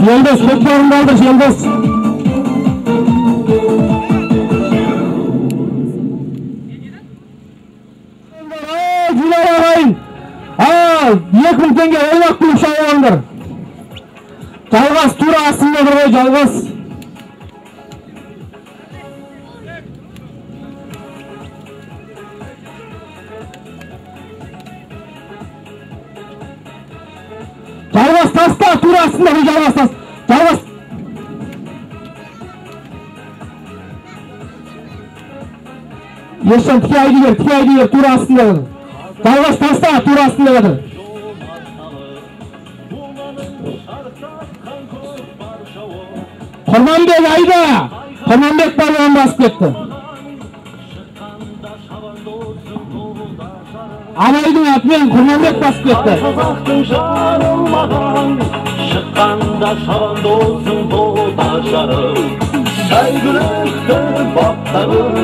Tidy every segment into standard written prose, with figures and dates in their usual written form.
Yıldız, köklerini kaldır Yıldız. Cüneyt ağayın. 2000 tenge oynak pul şayvandır. Жалғас тура астында тұр ғой, жалғас. Жалғас таста, тура астында тұр, жалғас тас. Жалғас. Ешен тіке айдығыр, тура астында тұр. Жалғас таста, тура астында тұр. Құрманбек айда, Құрманбек балуан басып кетті. Абайдың атымен Құрманбек басып кетті. Қазақтың жарылмаған, шыққанда шабан досың бота жарым. Сәйгүлікті баптарым,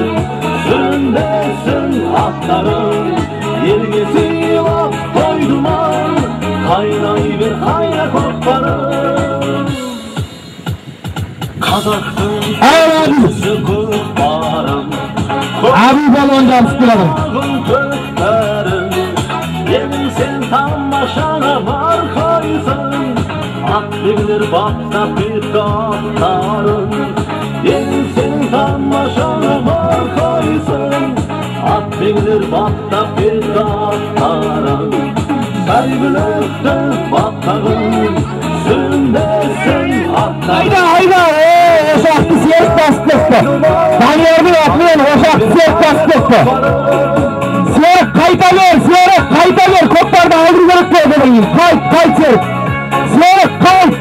сүрінбесін аттарым. Елге сыйлап қойдыман, қайнай бер қайна көкпарым. Қазақтың көзі көп барым, Abi balon жабысып келеді. Елің сен тамашаға марқайсың, аттегілер баптап бетті аттарың. Елің сен тамашаға марқайсың, аттегілер баптап бетті аттарың. Сәйгүлікті баптағың, сүрінбесін аттарың. Ayda, oşaқты серік басып кетті. Даниярдың атымен oşaқты серік басып кетті. Серік қайта бер, көкпарды алдыру керек деді. Қайт серік. Серік қайт.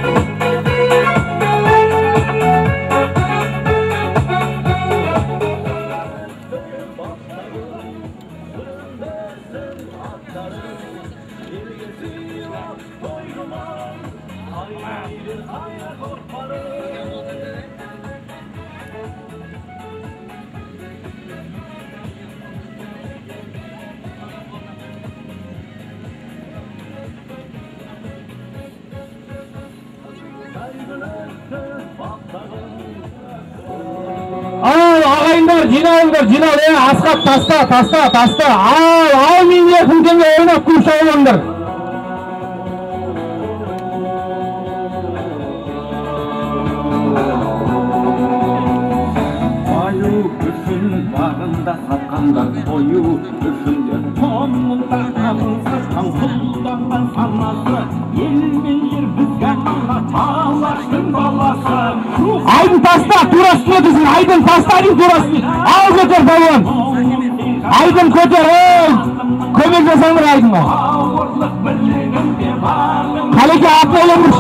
Ағайындар, жинал, Асқат таста. Ал мен 2000 теңге ойнап күш алыңдар. Аю үшін бағында сатқандар, қою үшінде тонында қабыл сатқан сұлданған санасы. Ел мен жер бізге аманға Алаштың баласы. Айдын таста, турасына біздің, айдын таста дейін турасына. Ал көтер балуан. Айдын көтер, көмек жасаңдар айдынға. Қалеке аты олымыз.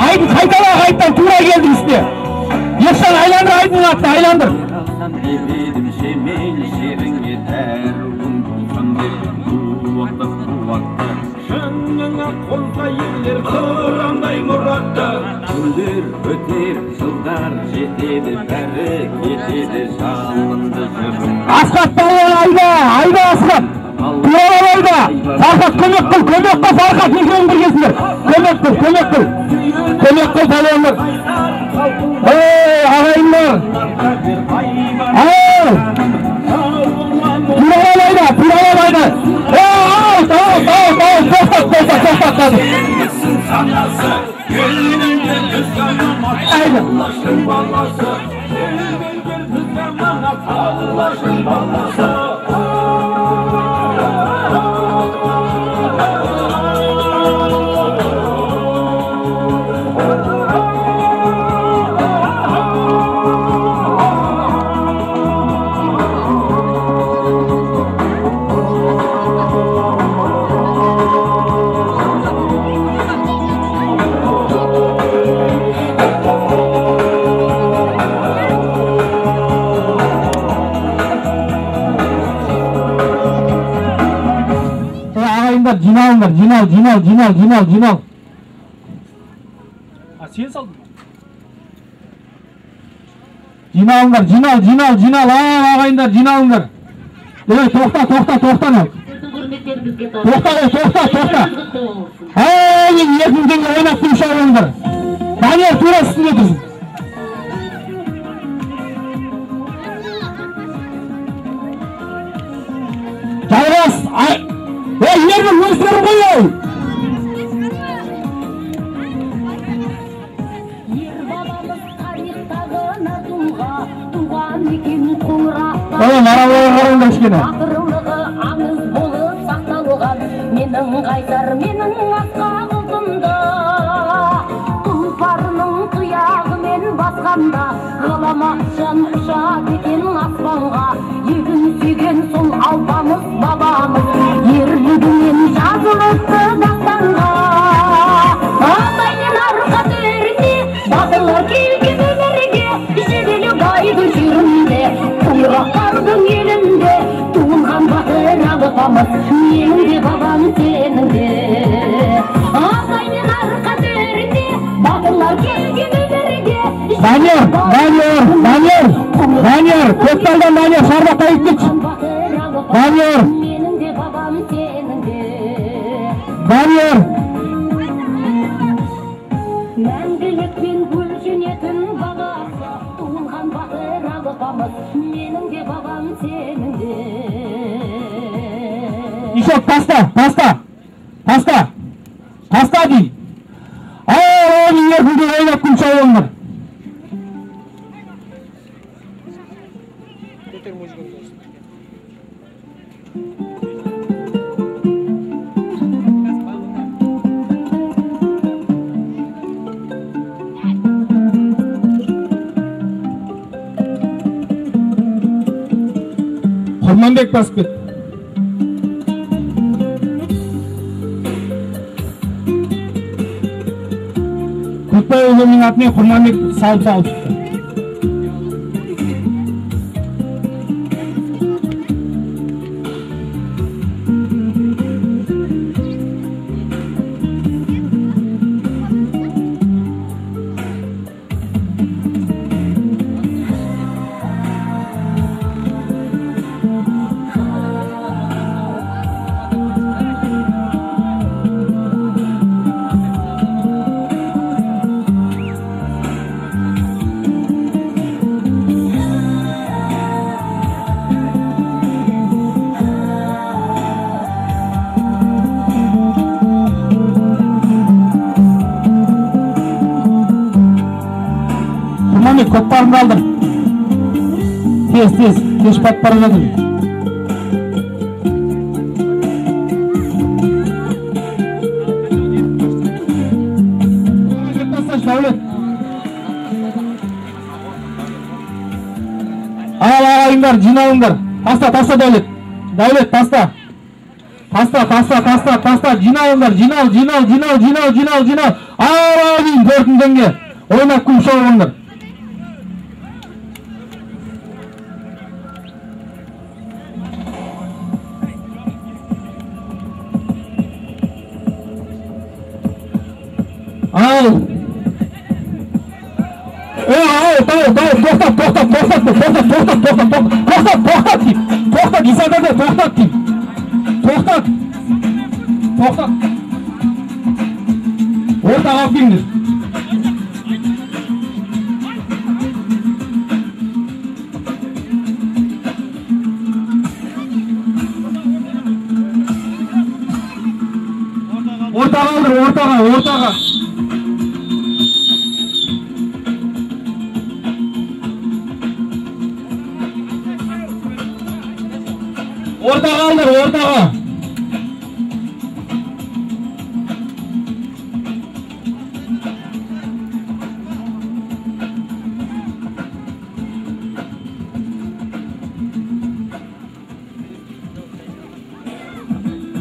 Айдын қайтала, қайттан тура келді үстіне. Ешан айландар, айдын атты, айландар. Ебедім шемел шеріңе тәрігін болсын деп туақты. Шыңыңа қолға елдер қырандай мұратты. Күндер өтер, жылдар жетеді, бәрі кетеді, жалынды жырым. Асқат балуан айда Асқат. Туалап айда. Фархат көмек қыл, Фархат екеуің біргесіңдер. Көмек қыл балуандар. Ағайындар. Туалап айда. Тоқтат. Алаштың баласы, елмендер біздер мана Алаштың баласы. Жиналыңдар, жинал. Сен салдың ба? Жиналыңдар, жинал, ағайындар, жиналыңдар. Тоқта. Тоқта. Мен 2000 теңге ойнап тұршы алыңдар. Данияр тура үстінде тұрсын. Жайрас, ердің өздері қойау. Марабайға қараңдар кішкене. Аңыз болып сақталған менің қайсар менің асқа ұлтымды тұлпарының тұяғымен басқанда ғаламат жан ұшады екен аспанға егін сүйген сол алпамыс бабамыз ерлігімен жазылыпты дастанға атайдың арқа төрінде батырлар келген өмірге жебелі байдың жерінде құйрақтардың елінде туылған батыр алпамыс менің де бабам сенің де атайдың арқа төрінде батырлар келген өмірге Данияр, көкталдан Данияр, шарбақ тайып кетші. Данияр. менің де бабам сенің де Данияр. мәңгілікпен өлшенетін бағасы туылған батыр алпамыс менің де бабам сенің де Ишок, таста дей. Ойын еркінде ойнап күн шауыңдар. Көтер музыканы болсын. Құрманбек басып кет. Көкбай өзінің атымен Құрманбек салып шықты. Көкпарымды алдым. Тез, кеш батып бара жатыр. Дәулет. Ағайындар, жиналыңдар. Таста, Дәулет. Дәулет, таста. Жиналыңдар, жинал. Ағайын, 4 теңге. Ойнап күн шауыңдар. Тоқтат, Исадады, тоқтат дейм. Тоқтат. Ортаға алып келіңдер. Ортаға алдыр, ортаға. Ортаға алдыр, ортаға.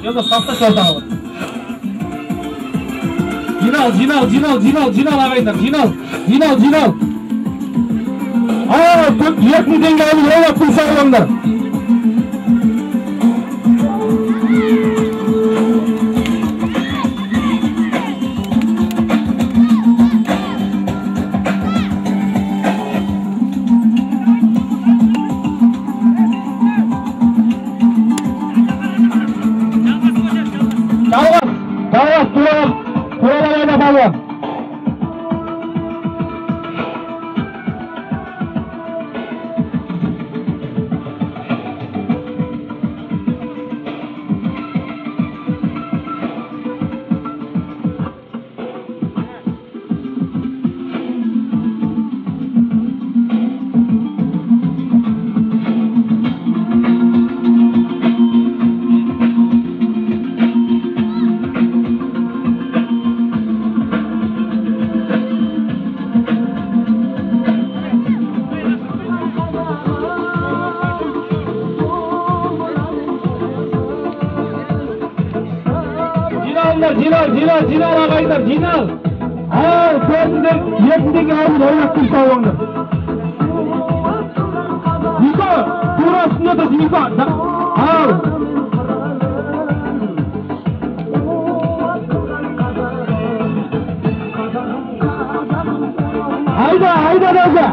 Yolda safta çaldan alır. Жинал ағайындар, жинал. Көп 2000 теңге алып ойнап күн шауыңдар. Жинал ағайындар, жинал. Ал, ертіндегі алдын ойнап күн сауыңдар. Ника, тура үстінде тұрсын, Ника. Ал. Айда дәуге.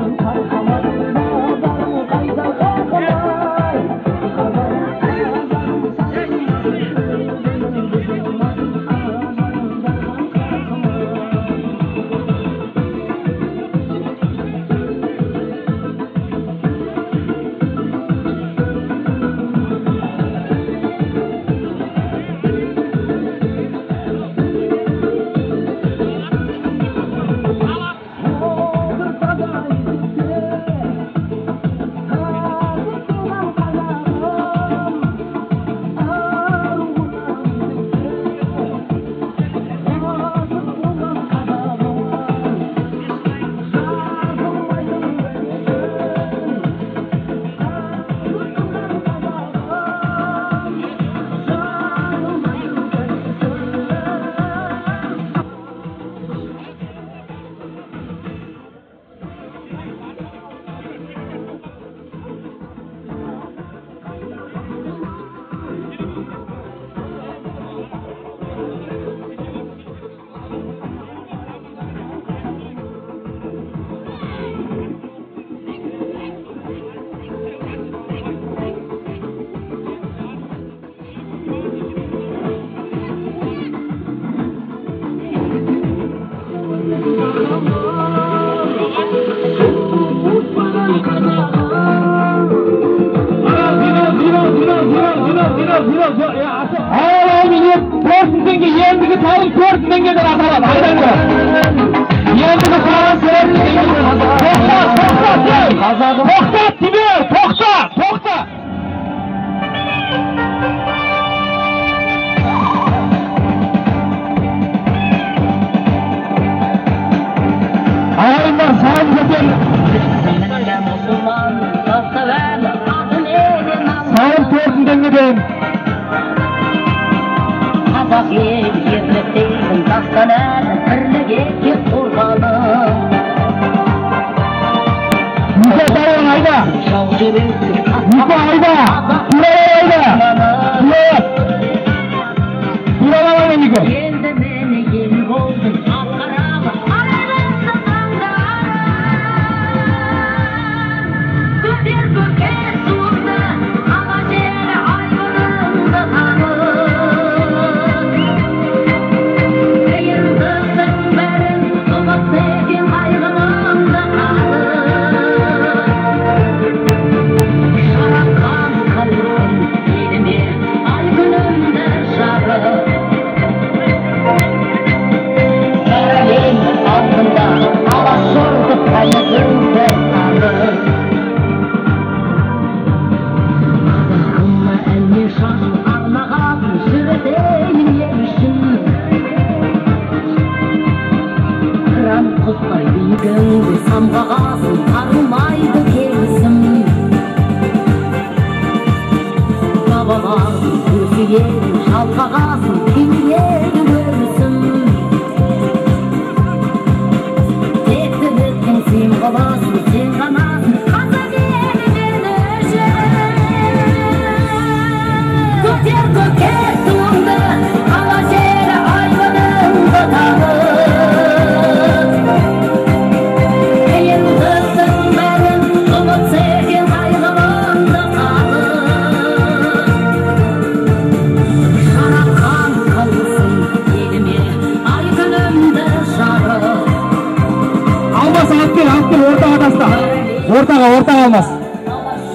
Ортаға алмас.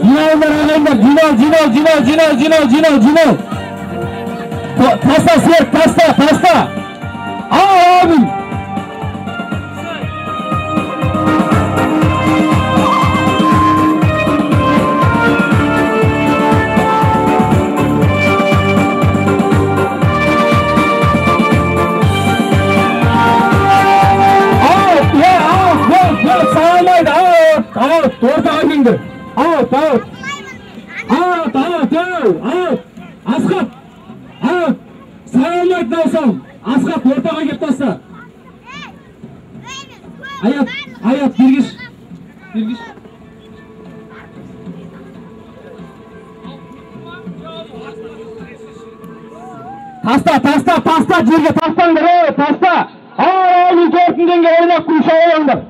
Жиналдар ағайындар, жинал. Таста, Серік, таста. Амин. Ортаға келіңдер. Out. Асқат. Сағалмайды наусам. Асқат. Hayat Birgiş. Tasta жерге тастаңдар, таста. Ауылдың төртінден ойнап күнші ойыңдар.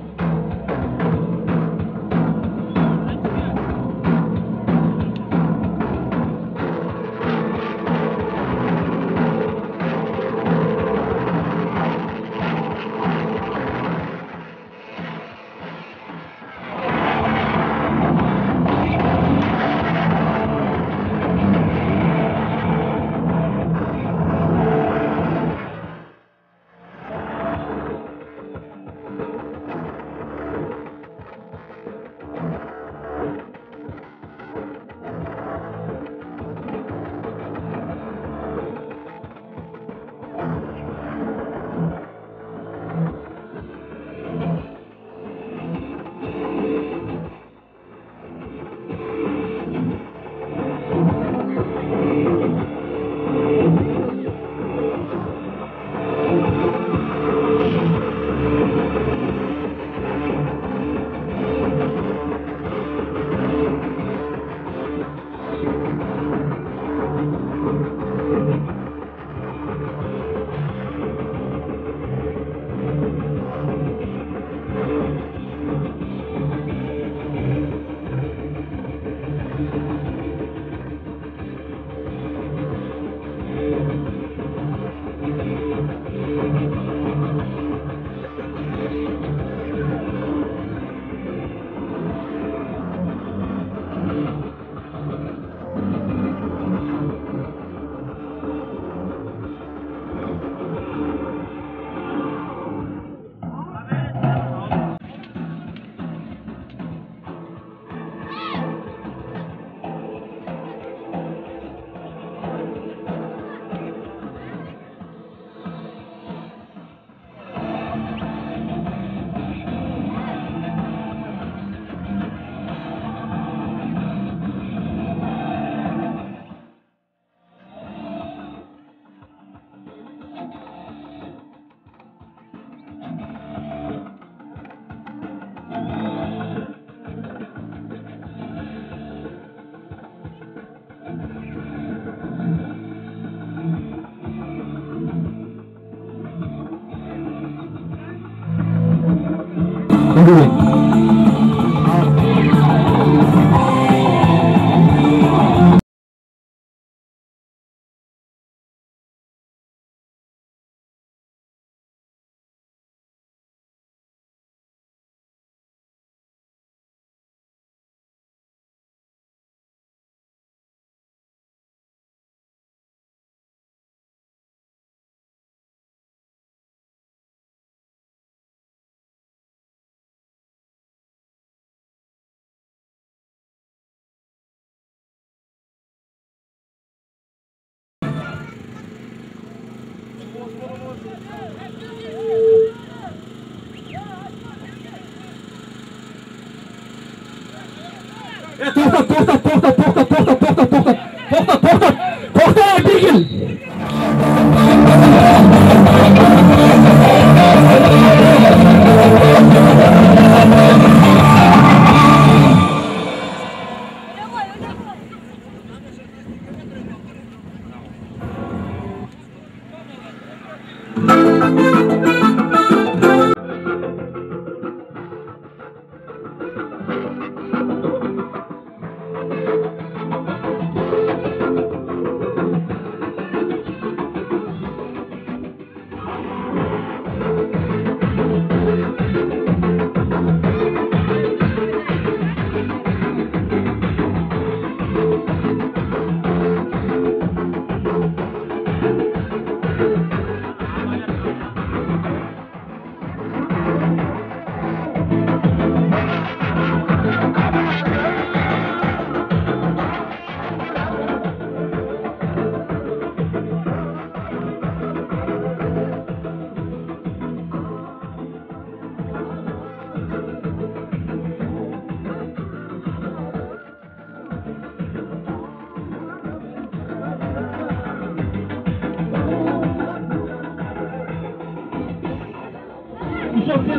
To'xta, Birgil.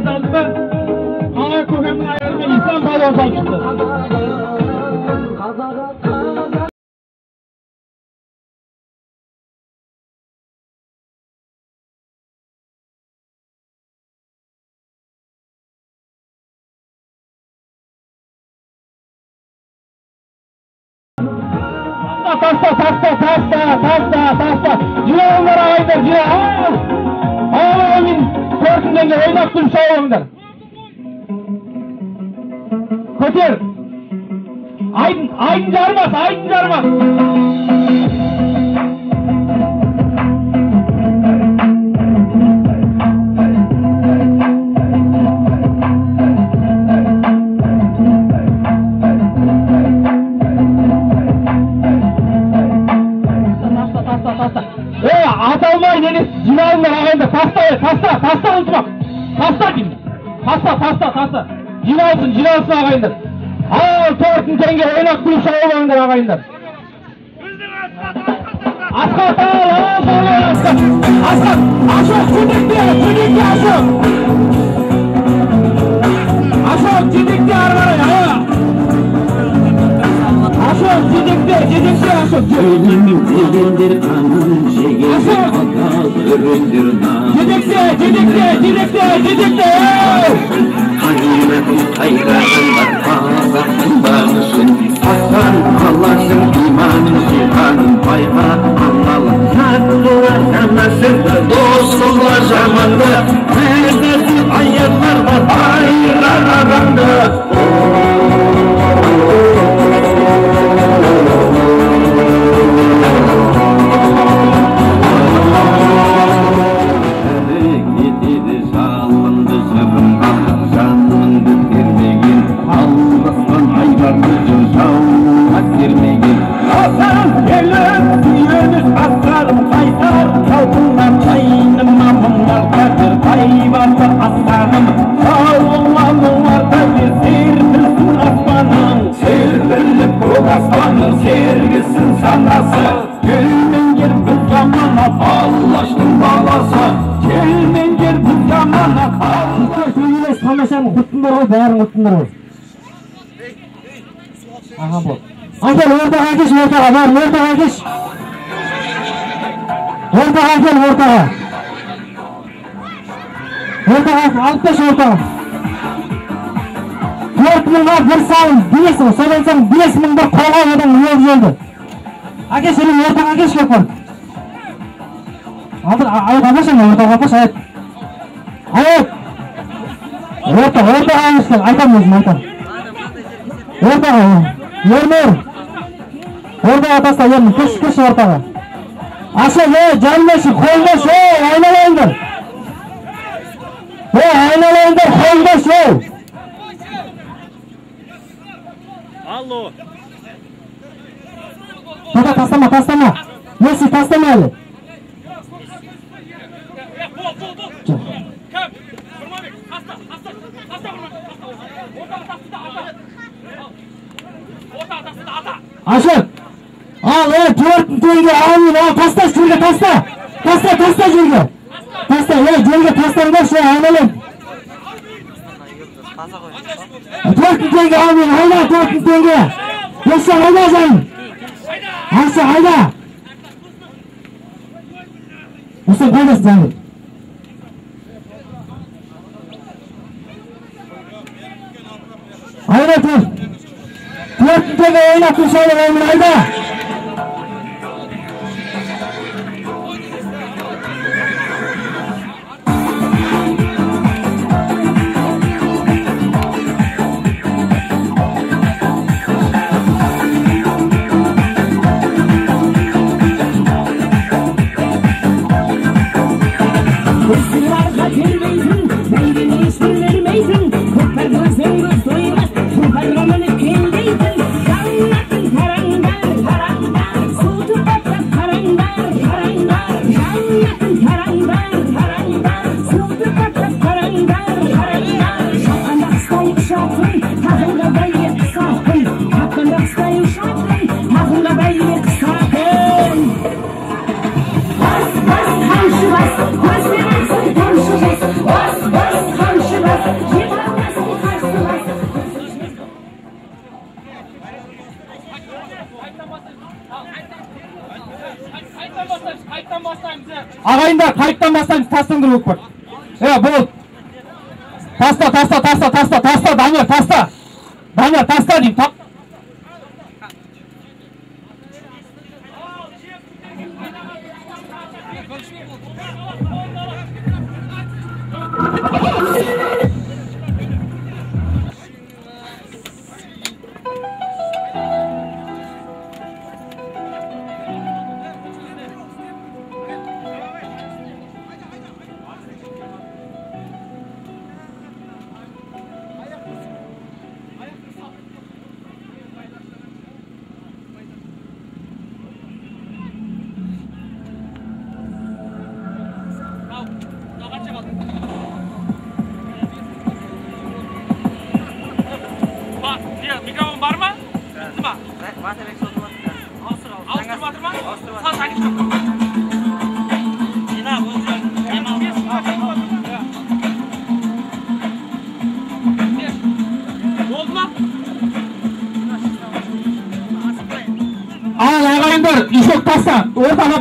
аяқталды. Ана көкемнің аяғымен ислам балуан салып шықты. Таста. Жиналыңдар ағайындар, жинал. Мен көркіндегі ойнап тұрып шауыңдар. Көтер. Айдын жармас. Аталмай нені жиналыңдар ағайындар, таста ұлтымақ. Таста деймін. Таста. Жиналсын ағайындар. Ал 4 теңге ойнап күліп шауыңдар ағайындар. Асқат ал, Асқат. Ашық, жетекте ашық. Ашық, жетекте арғарай, Ашық, жетекте ашық. Ölümüm degender kanın jegen Ata öründür nan Жетекте. Kaymetin kayrağında Ağzakın bağışın Aslan Allah'ın imanın Cihanın payga anlalı Sattılar sanasında Dostlar zamanda Neredesi ayetler var Hayırlar aranda Sergisin sanası Gelmengir biz zamana Allah'ın balası Gelmengir biz zamana Söyle samaşanın kutsunlar ol, bәрін kutsunlar ol. Aha bu. Ancak ortağa geç, ortağa. Ortağa gel, ortağa. Alıp taş ortağa. 4 mыңға bir салым, білесің, содан соң 5 мыңды қолға одан өз жолды. Әке сенің ортаға кеш көпір. Аяқ ортаға айт. Ортаға кешкен, айтам өзім, айтам. Ортаға, ермер. Ортаға таста, ермер, кеш ортаға. Аша, жанмеші, қолдаш, айналайындар. Қолдаш, Алло. Тастама. Месси, тастама әлі. Ашық. Ал, 4 теңге алын, таста жерге, таста жерге. Жерге тастаңдаршы, айналайын. 4 tenge almayın, hayda 4 tenge. Yoksa hayda canım. Hayda. Yoksa koydasın canım. Hayda 4 tenge oynatın şöyle olmayın, hayda. Gözün göz doymaz, bu harmanı kendeysin. Canlatın karandan, Қайдан бастаймыз? Тастыңдыр өкпір. Бол. Таста, Данияр, таста. Данияр, таста деймін. Mikrofon var mı? Var mı? Ağustırma mı? Sağ sakin çok. Yine oldu mu? Al ағайындар, ишек таста. Ортаға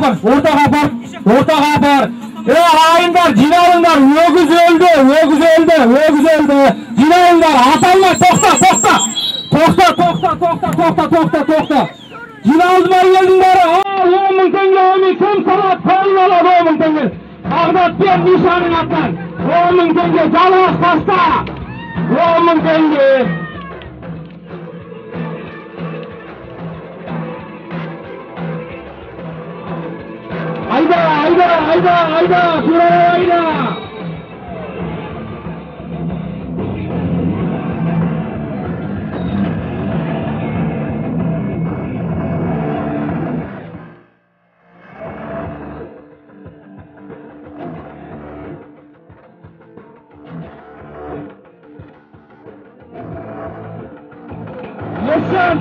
бар. Ағайындар, жиналыңдар. Өгіз өлді. Жиналыңдар. Аталма, тоқта. Жиналды ма елдіңдері? 10 мың теңге, кім салат, қолын алады 10 мың теңге. Бағдат бер нишаның аттан. 10 мың теңге, жалғыз таста. 10 мың теңге. Ayda,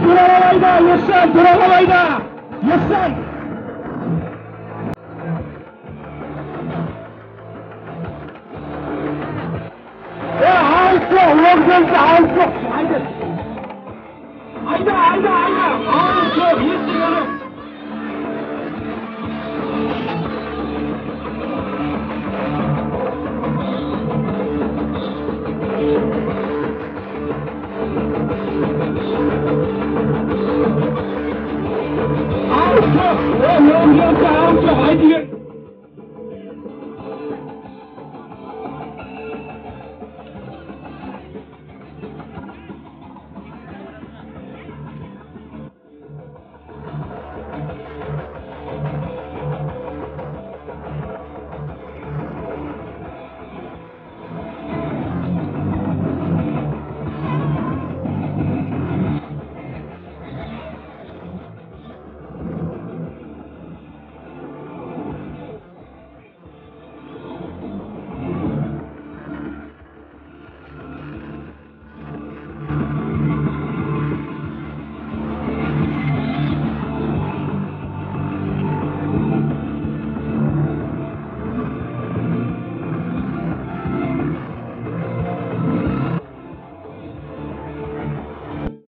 şuraya ayda. Yaşan, şuraya ayda. Haydi.